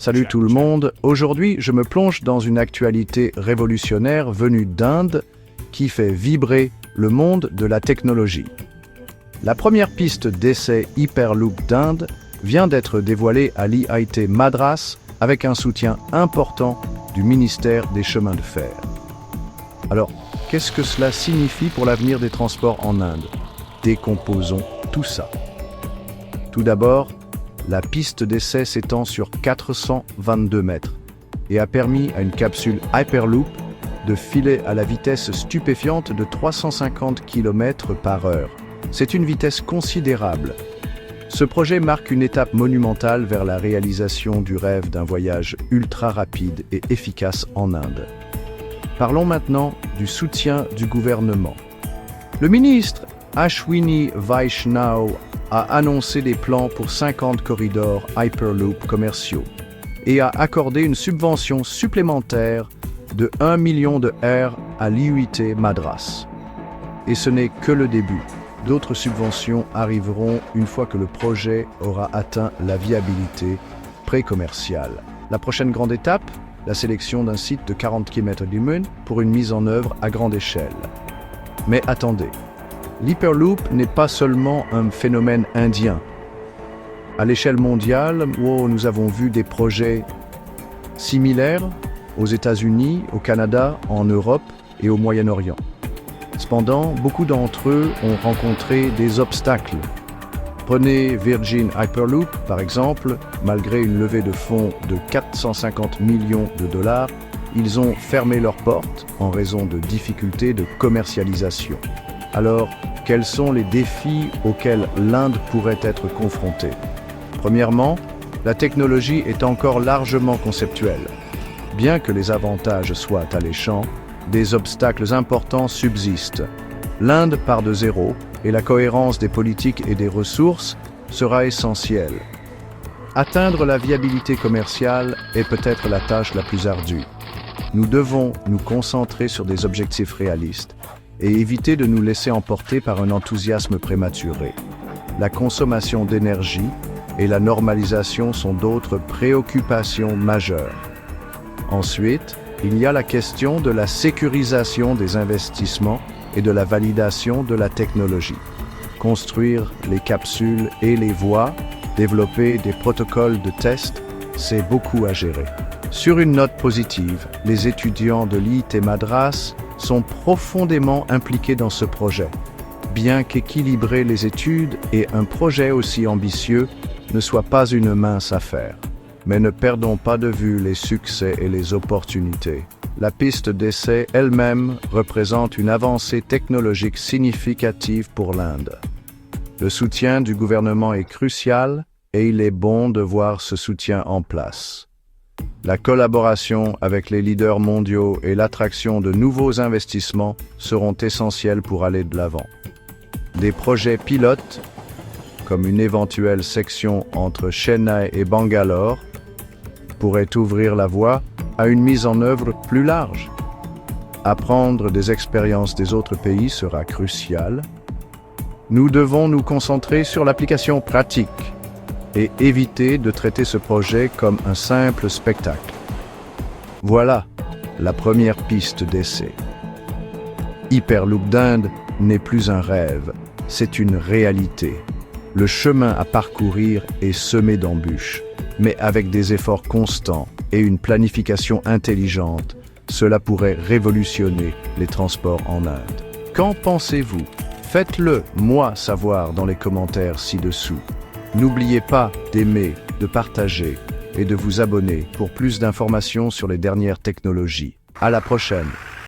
Salut tout le monde, aujourd'hui je me plonge dans une actualité révolutionnaire venue d'Inde qui fait vibrer le monde de la technologie. La première piste d'essai Hyperloop d'Inde vient d'être dévoilée à l'IIT Madras avec un soutien important du ministère des Chemins de Fer. Alors, qu'est-ce que cela signifie pour l'avenir des transports en Inde? Décomposons tout ça. Tout d'abord, la piste d'essai s'étend sur 422 mètres et a permis à une capsule Hyperloop de filer à la vitesse stupéfiante de 350 km/h. C'est une vitesse considérable. Ce projet marque une étape monumentale vers la réalisation du rêve d'un voyage ultra rapide et efficace en Inde. Parlons maintenant du soutien du gouvernement. Le ministre Ashwini Vaishnaw a annoncé des plans pour 50 corridors Hyperloop commerciaux et a accordé une subvention supplémentaire de 1 million de R à l'IIT Madras. Et ce n'est que le début. D'autres subventions arriveront une fois que le projet aura atteint la viabilité pré-commerciale. La prochaine grande étape, la sélection d'un site de 40 km d'Imun pour une mise en œuvre à grande échelle. Mais attendez, l'Hyperloop n'est pas seulement un phénomène indien. À l'échelle mondiale, nous avons vu des projets similaires aux États-Unis, au Canada, en Europe et au Moyen-Orient. Cependant, beaucoup d'entre eux ont rencontré des obstacles. Prenez Virgin Hyperloop, par exemple, malgré une levée de fonds de 450 millions de dollars, ils ont fermé leurs portes en raison de difficultés de commercialisation. Alors, quels sont les défis auxquels l'Inde pourrait être confrontée? Premièrement, la technologie est encore largement conceptuelle. Bien que les avantages soient alléchants, des obstacles importants subsistent. L'Inde part de zéro et la cohérence des politiques et des ressources sera essentielle. Atteindre la viabilité commerciale est peut-être la tâche la plus ardue. Nous devons nous concentrer sur des objectifs réalistes et éviter de nous laisser emporter par un enthousiasme prématuré. La consommation d'énergie et la normalisation sont d'autres préoccupations majeures. Ensuite, il y a la question de la sécurisation des investissements et de la validation de la technologie. Construire les capsules et les voies, développer des protocoles de test, c'est beaucoup à gérer. Sur une note positive, les étudiants de l'IIT Madras sont profondément impliqués dans ce projet. Bien qu'équilibrer les études et un projet aussi ambitieux ne soit pas une mince affaire. Mais ne perdons pas de vue les succès et les opportunités. La piste d'essai elle-même représente une avancée technologique significative pour l'Inde. Le soutien du gouvernement est crucial et il est bon de voir ce soutien en place. La collaboration avec les leaders mondiaux et l'attraction de nouveaux investissements seront essentiels pour aller de l'avant. Des projets pilotes, comme une éventuelle section entre Chennai et Bangalore, pourrait ouvrir la voie à une mise en œuvre plus large. Apprendre des expériences des autres pays sera crucial. Nous devons nous concentrer sur l'application pratique et éviter de traiter ce projet comme un simple spectacle. Voilà la première piste d'essai. Hyperloop d'Inde n'est plus un rêve, c'est une réalité. Le chemin à parcourir est semé d'embûches. Mais avec des efforts constants et une planification intelligente, cela pourrait révolutionner les transports en Inde. Qu'en pensez-vous? Faites-le moi savoir dans les commentaires ci-dessous. N'oubliez pas d'aimer, de partager et de vous abonner pour plus d'informations sur les dernières technologies. À la prochaine!